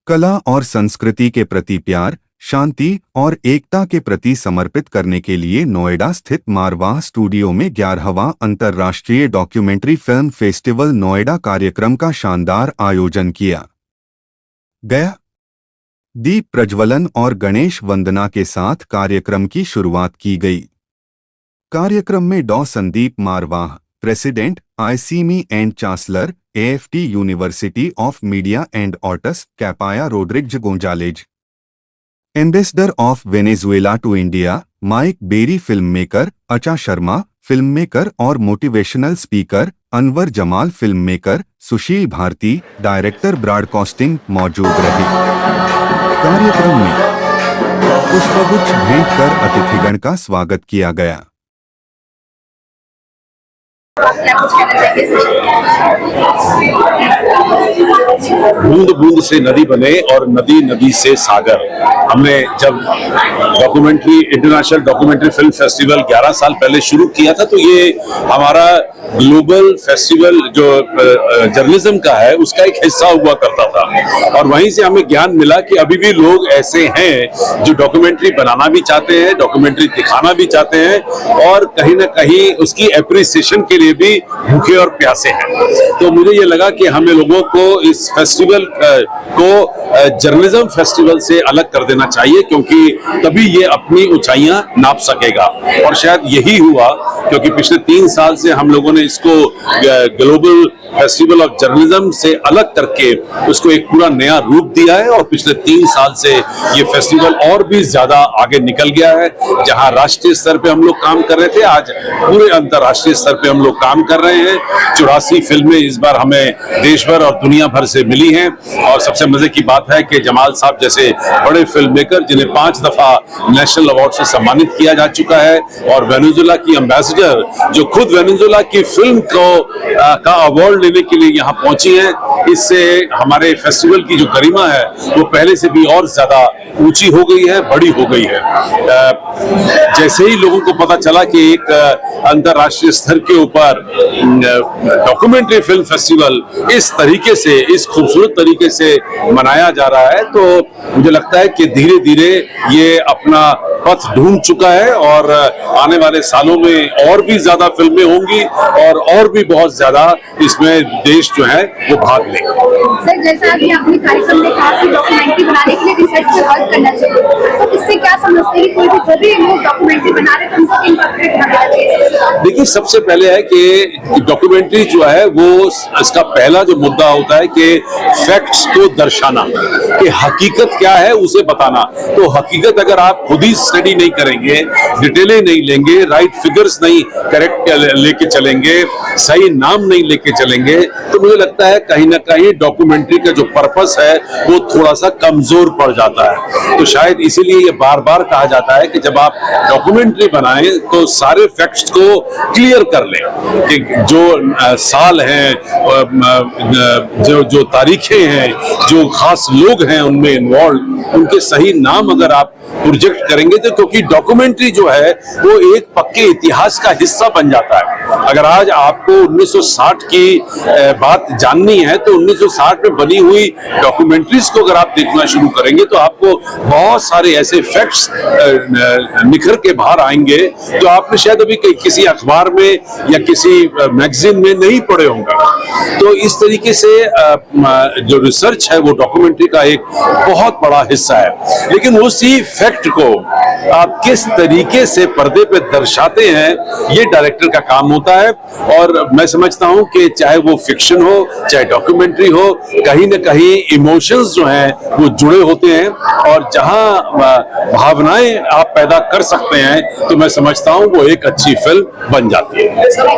कला और संस्कृति के प्रति प्यार, शांति और एकता के प्रति समर्पित करने के लिए नोएडा स्थित मारवाह स्टूडियो में 11वां अंतर्राष्ट्रीय डॉक्यूमेंट्री फिल्म फेस्टिवल नोएडा कार्यक्रम का शानदार आयोजन किया गया। दीप प्रज्वलन और गणेश वंदना के साथ कार्यक्रम की शुरुआत की गई। कार्यक्रम में डॉ Sandeep Marwah, president ICME and chancellor AFT university of media and arts Capaya Rodriguez Gonzalez, ambassador of Venezuela to India Mike Berry, film maker Acha Sharma, film maker और motivational speaker Anwar Jamal, film maker Sushil Bharti, director broadcasting मौजूद रहे। कार्यक्रम में पुष्पगुच्छ भेंट कर अतिथिगण का स्वागत किया गया। बूंद बूंद से नदी बने और नदी नदी से सागर। हमने जब इंटरनेशनल डॉक्यूमेंट्री फिल्म फेस्टिवल 11 साल पहले शुरू किया था, तो ये हमारा ग्लोबल फेस्टिवल जो जर्नलिज्म का है उसका एक हिस्सा हुआ करता था। और वहीं से हमें ज्ञान मिला कि अभी भी लोग ऐसे हैं जो डॉक्यूमेंट्री बनाना भी चाहते हैं, डॉक्यूमेंट्री दिखाना भी चाहते हैं और कहीं ना कहीं उसकी एप्रिसिएशन के लिए भी भूखे और प्यासे हैं। तो मुझे ये लगा कि हमें लोगों को इस फेस्टिवल को जर्नलिज्म फेस्टिवल से अलग कर देना चाहिए, क्योंकि तभी ये अपनी ऊंचाइयां नाप सकेगा। और शायद यही हुआ, क्योंकि पिछले 3 साल से हम लोगों ने इसको ग्लोबल फेस्टिवल ऑफ जर्नलिज्म से अलग करके उसको एक पूरा नया रूप दिया है। और पिछले 3 साल से ये फेस्टिवल और भी ज्यादा आगे निकल गया है। जहां राष्ट्रीय स्तर पे हम लोग काम कर रहे थे, आज पूरे अंतर्राष्ट्रीय स्तर पे हम लोग काम कर रहे हैं। 84 फिल्में इस बार हमें देश भर और दुनिया भर से मिली हैं। और सबसे मजे की बात है कि जमाल साहब जैसे बड़े फिल्म मेकर, जिन्हें 5 दफा नेशनल अवार्ड से सम्मानित किया जा चुका है, और वेनेजुएला की एम्बेसडर जो खुद वेनेजुएला की फिल्म का अवार्ड लेने के लिए यहाँ पहुंची है, इससे हमारे फेस्टिवल की जो गरिमा है वो पहले से भी और ज्यादा ऊंची हो गई है, बड़ी हो गई है। जैसे ही लोगों को पता चला कि एक अंतर्राष्ट्रीय स्तर के ऊपर डॉक्यूमेंट्री फिल्म फेस्टिवल इस तरीके से, इस खूबसूरत तरीके से मनाया जा रहा है, तो मुझे लगता है कि धीरे धीरे ये अपना पथ ढूंढ चुका है और आने वाले सालों में और भी ज्यादा फिल्में होंगी और भी बहुत ज्यादा इसमें देश जो है वो भाग लेंगे। सर, जैसा अभी आपने कार्यक्रम में कहा कि डॉक्यूमेंट्री बनाने के लिए रिसर्च पे वर्क करना चाहिए, तो इससे क्या समझते हैं कि कोई भी जो भी लोग डॉक्यूमेंट्री बना रहे हैं तो उनको इनकॉर्पोरेट करना चाहिए? देखिए, सबसे पहले है कि डॉक्यूमेंट्री जो है वो इसका पहला जो मुद्दा होता है कि फैक्ट्स को दर्शाना, कि हकीकत क्या है उसे बताना। तो हकीकत अगर आप खुद ही स्टडी नहीं करेंगे, डिटेलें नहीं लेंगे, राइट फिगर्स नहीं करेक्ट लेके चलेंगे, सही नाम नहीं लेके चलेंगे, तो मुझे लगता है कहीं ना कहीं डॉक्यूमेंट्री का जो पर्पस है वो थोड़ा सा कमजोर पड़ जाता है। तो शायद इसीलिए ये बार बार कहा जाता है कि जब आप डॉक्यूमेंट्री बनाएं तो सारे फैक्ट्स को क्लियर कर लें, कि जो साल हैं, जो तारीखें हैं, जो खास लोग हैं उनमें इन्वॉल्व, उनके सही नाम अगर आप प्रोजेक्ट करेंगे तो, क्योंकि डॉक्यूमेंट्री जो है वो एक पक्के इतिहास का हिस्सा बन जाता है। अगर आज आपको 1960 की बात जाननी है तो 1960 में बनी हुई डॉक्यूमेंट्रीज को अगर आप देखना शुरू करेंगे तो आपको बहुत सारे ऐसे फैक्ट्स निखर के बाहर आएंगे जो आपने शायद अभी किसी अखबार में या किसी मैगजीन में नहीं पढ़े होंगे। तो इस तरीके से जो रिसर्च है वो डॉक्यूमेंट्री का एक बहुत बड़ा हिस्सा है। लेकिन उसी फैक्ट को आप किस तरीके से पर्दे पे दर्शाते हैं, ये डायरेक्टर का काम होता है। और मैं समझता हूं कि चाहे वो फिक्शन हो, चाहे डॉक्यूमेंट्री हो, कहीं ना कहीं इमोशंस जो हैं वो जुड़े होते हैं, और जहां भावनाएं आप पैदा कर सकते हैं तो मैं समझता हूं वो एक अच्छी फिल्म बन जाती है।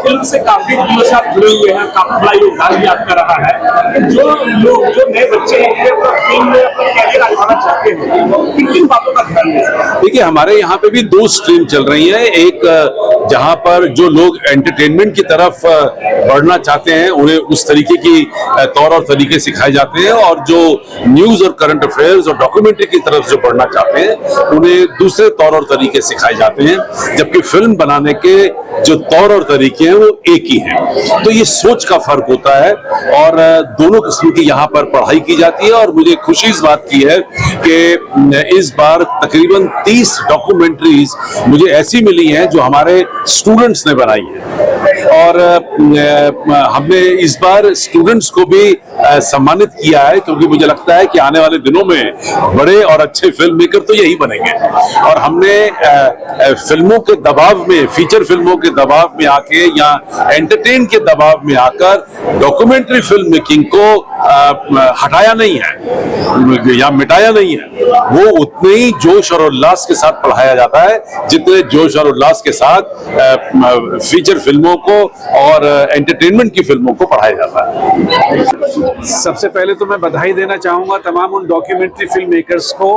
फिल्म से काफी दिनों से आप जुड़े हुए हैं, काफी बड़ा योगदान भी आपका रहा है। जो लोग, जो नए बच्चे हैं फिल्म में अपना कैरियर आजमाना चाहते हैं, किन बातों का ध्यान दें? देखिए, हमारे यहाँ पे भी दो स्ट्रीम चल रही है। एक जहाँ पर जो लोग एंटरटेनमेंट की तरफ बढ़ना चाहते हैं उन्हें उस तरीके की तौर और तरीके सिखाए जाते हैं, और जो न्यूज और करंट अफेयर्स और डॉक्यूमेंट्री की तरफ जो बढ़ना चाहते हैं उन्हें दूसरे तौर और तरीके सिखाए जाते हैं, जबकि फिल्म बनाने के जो तौर और तरीके हैं वो एक ही हैं। तो ये सोच का फर्क होता है, और दोनों किस्म की यहाँ पर पढ़ाई की जाती है। और मुझे खुशी इस बात की है कि इस बार तकरीबन 30 डॉक्यूमेंट्रीज मुझे ऐसी मिली हैं जो हमारे स्टूडेंट्स ने बनाई है, और हमने इस बार स्टूडेंट्स को भी सम्मानित किया है, क्योंकि मुझे लगता है कि आने वाले दिनों में बड़े और अच्छे फिल्म मेकर तो यही बनेंगे। और हमने फिल्मों के दबाव में, फीचर फिल्मों के दबाव में आके या एंटरटेन के दबाव में आकर डॉक्यूमेंट्री फिल्म मेकिंग को हटाया नहीं है या मिटाया नहीं है। वो उतने ही जोश और उल्लास के साथ पढ़ाया जाता है जितने जोश और उल्लास के साथ फीचर फिल्मों को और एंटरटेनमेंट की फिल्मों को पढ़ाया जाता है। सबसे पहले तो मैं बधाई देना चाहूंगा तमाम उन डॉक्यूमेंट्री फिल्म मेकर्स को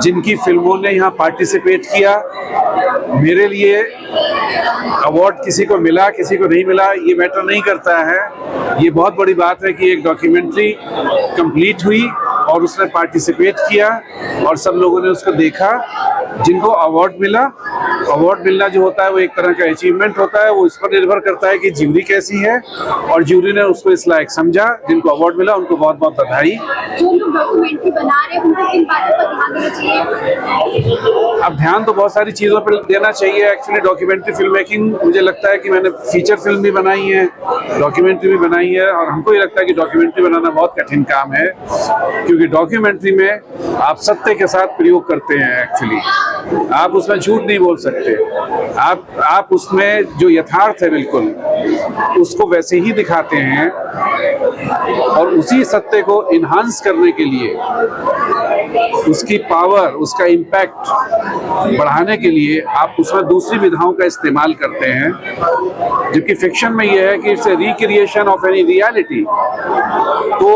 जिनकी फिल्मों ने यहाँ पार्टिसिपेट किया। मेरे लिए अवार्ड किसी को मिला किसी को नहीं मिला ये मैटर नहीं करता है। ये बहुत बड़ी बात है कि एक डॉक्यूमेंट्री कंप्लीट हुई और उसने पार्टिसिपेट किया और सब लोगों ने उसको देखा। जिनको अवार्ड मिला, अवार्ड मिलना जो होता है वो एक तरह का अचीवमेंट होता है, वो इस पर निर्भर करता है कि ज्यूरी कैसी है, और ज्यूरी ने उसको इस लायक समझा। जिनको अवार्ड मिला उनको बहुत बहुत बधाई। जो लोग डॉक्यूमेंट्री बना रहे हैं उनको किन बातों पर ध्यान देना चाहिए? अब ध्यान तो बहुत सारी चीज़ों पर देना चाहिए। एक्चुअली डॉक्यूमेंट्री फिल्म मेकिंग, मुझे लगता है कि मैंने फीचर फिल्म भी बनाई है, डॉक्यूमेंट्री भी बनाई है, और हमको ये लगता है कि डॉक्यूमेंट्री बनाना बहुत कठिन काम है, क्योंकि डॉक्यूमेंट्री में आप सत्य के साथ प्रयोग करते हैं। एक्चुअली आप उसमें झूठ नहीं बोल सकते। आप उसमें जो यथार्थ है बिल्कुल उसको वैसे ही दिखाते हैं, और उसी सत्य को इन्हांस करने के लिए, उसकी पावर, उसका इम्पैक्ट बढ़ाने के लिए आप उसमें दूसरी विधाओं का इस्तेमाल करते हैं। जबकि फिक्शन में यह है कि it's a recreation of any reality. तो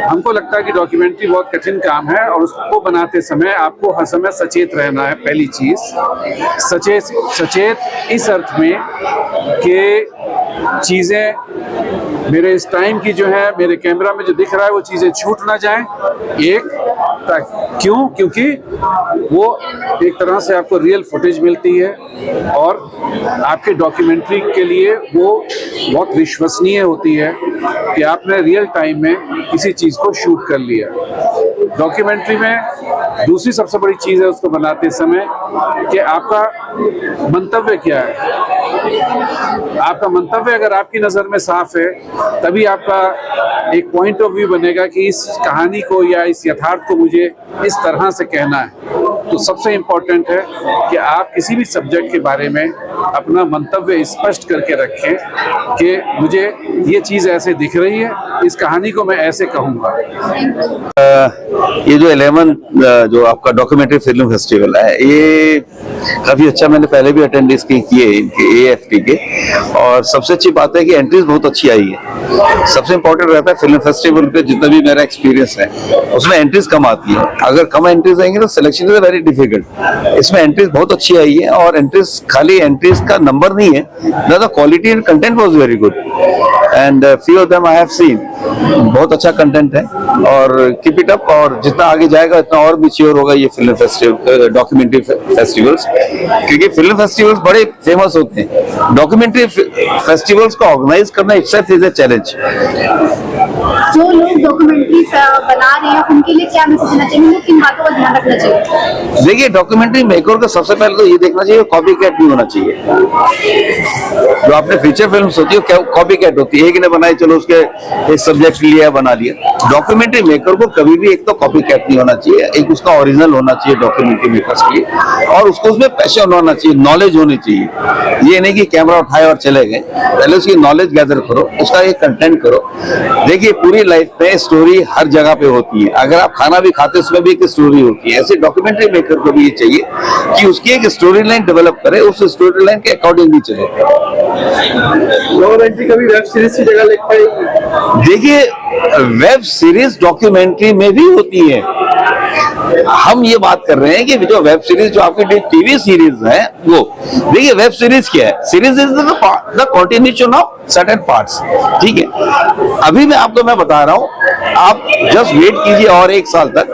हमको लगता है कि डॉक्यूमेंट्री बहुत कठिन काम है, और उसको बनाते समय आपको हर समय सचेत रहना है। पहली चीज सचेत इस अर्थ में कि चीजें मेरे इस टाइम की जो है, मेरे कैमरा में जो दिख रहा है वो चीजें छूट ना जाएं। क्योंकि वो एक तरह से आपको रियल फुटेज मिलती है, और आपके डॉक्यूमेंट्री के लिए वो बहुत विश्वसनीय होती है कि आपने रियल टाइम में किसी चीज को शूट कर लिया। डॉक्यूमेंट्री में दूसरी सबसे बड़ी चीज है उसको बनाते समय कि आपका मंतव्य क्या है। आपका मंतव्य अगर आपकी नज़र में साफ है, तभी आपका एक पॉइंट ऑफ व्यू बनेगा कि इस कहानी को या इस यथार्थ को मुझे इस तरह से कहना है। तो सबसे इम्पोर्टेंट है कि आप किसी भी सब्जेक्ट के बारे में अपना मंतव्य स्पष्ट करके रखें कि मुझे ये चीज़ ऐसे दिख रही है, इस कहानी को मैं ऐसे कहूँगा। ये जो 11 जो आपका डॉक्यूमेंट्री फिल्म फेस्टिवल है, ये काफ़ी अच्छा, मैंने पहले भी अटेंड इसके किए इनके AFT के, और सबसे अच्छी बात है कि एंट्रीज बहुत अच्छी आई है। सबसे इम्पोर्टेंट रहता है फिल्म फेस्टिवल पे, जितना भी मेरा एक्सपीरियंस है उसमें एंट्रीज कम आती है। अगर कम एंट्रीज आएंगे तो सिलेक्शन इज वेरी डिफिकल्ट। इसमें एंट्रीज बहुत अच्छी आई है, और एंट्रीज खाली एंट्रीज का नंबर नहीं है, the quality and content was very good, and few of them I have seen. बहुत अच्छा कंटेंट है, और कीप इट अप। और जितना आगे जाएगा इतना और मैच्योर होगा ये फिल्म फेस्टिवल, डॉक्यूमेंट्री फेस्टिवल्स, क्योंकि फिल्म फेस्टिवल्स बड़े फेमस होते हैं। डॉक्यूमेंट्री फेस्टिवल्स को ऑर्गेनाइज करना इटसेल्फ इज अ चैलेंज। जो लोग डॉक्यूमेंट्री बना रहे हैं उनके लिए क्या मैसेज देना चाहिए, उनको किन बातों का ध्यान रखना चाहिए? देखिए, डॉक्यूमेंट्री मेकर को सबसे पहले तो ये देखना चाहिए कॉपी कैट नहीं होना चाहिए। जो आपने फीचर फिल्म्स होती है कॉपी कैट होती है, एक ने बनाई चलो उसके एक सब्जेक्ट लिया बना लिया। डॉक्यूमेंट्री मेकर को कभी भी एक तो कॉपी कैट नहीं होना चाहिए, एक उसका ओरिजिनल होना चाहिए डॉक्यूमेंट्री मेकर्स के लिए, और उसको उसमें पैशन होना चाहिए, नॉलेज होनी चाहिए। ये नहीं कि कैमरा उठाए और चले गए, पहले उसकी नॉलेज गैदर करो, उसका एक कंटेंट करो। देखिए, पूरी लाइफ में स्टोरी हर जगह पे होती है। अगर आप खाना भी खाते उसमें भी एक स्टोरी होती है। ऐसे डॉक्यूमेंट्री मेकर को भी ये चाहिए कि उसकी एक स्टोरी लाइन डेवलप करे, उस स्टोरी लाइन के अकॉर्डिंग भी चले। डॉक्यूमेंट्री कभी वेब सीरीज की जगह ले पाएगी? देखिए, वेब सीरीज डॉक्यूमेंट्री में भी होती है। हम ये बात कर रहे हैं कि जो वेब सीरीज, जो आपकी टीवी सीरीज है, वो देखिए वेब सीरीज क्या है, series is the continuation of certain parts, ठीक है। अभी मैं बता रहा हूँ, आप जस्ट वेट कीजिए और 1 साल तक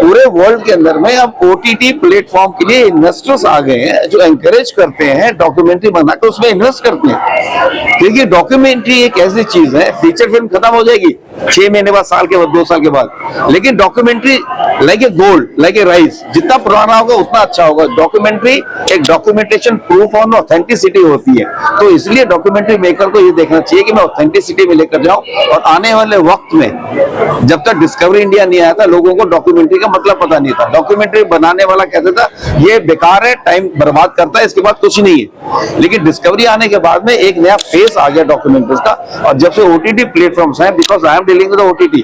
पूरे वर्ल्ड के अंदर में अब OTT प्लेटफॉर्म के लिए इन्वेस्टर्स आ गए हैं जो एनकरेज करते हैं डॉक्यूमेंट्री बनाकर उसमें इन्वेस्ट करते हैं। क्योंकि डॉक्यूमेंट्री एक ऐसी चीज है, फीचर फिल्म खत्म हो जाएगी 6 महीने बाद, साल के बाद, 2 साल के बाद, लेकिन documentary like a gold, like a rice, जितना पुराना होगा उतना अच्छा होगा। डॉक्यूमेंट्री एक डॉक्यूमेंटेशन प्रूफ ऑन ऑथेंटिसिटी होती है, तो इसलिए डॉक्यूमेंट्री मेकर को ये देखना चाहिए कि मैं ऑथेंटिसिटी में लेकर जाऊं। और आने वाले वक्त में, जब तक डिस्कवरी इंडिया नहीं आया था, लोगों को डॉक्यूमेंट्री का मतलब पता नहीं था। डॉक्यूमेंट्री बनाने वाला कहता था ये बेकार है, टाइम बर्बाद करता है, इसके बाद कुछ नहीं है। लेकिन डिस्कवरी आने के बाद में एक नया फेस आ गया डॉक्यूमेंट्रीज का। और जब से OTT प्लेटफॉर्म्स हैं, because I am dealing with OTT,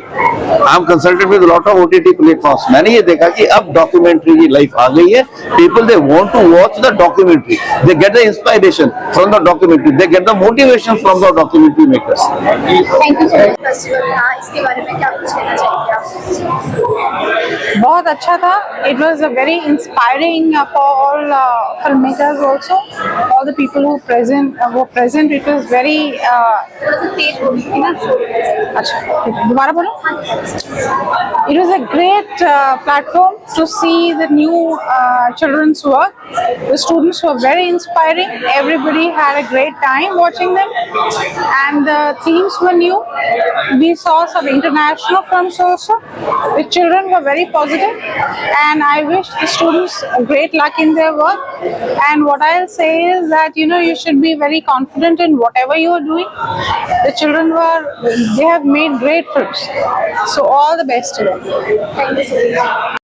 I am consulted with lot of OTT platforms, मैंने ये देखा कि अब डॉक्यूमेंट्री की लाइफ आ गई है। People they want to watch the documentary, they get the inspiration from the documentary, they get the motivation from the documentary makers. Thank you sir. Festival था, इसके बारे में क्या कुछ कहना चाहेंगे आप? बहुत अच्छा था। It was a very inspiring for all filmmakers also. All the people who were present. It was very. थोड़ा सा तेज बोलिए ना। अच्छा, दोबारा बोलो। It was a great platform to see the new children's work. The students were very inspiring. Everybody had a great time watching them, and the themes were new. We saw some international films also. The children were very positive, and I wish the students great luck in their work. And what I'll say is that you should be very confident in whatever you are doing. The children they have made great films, so all the best to them. Thank you.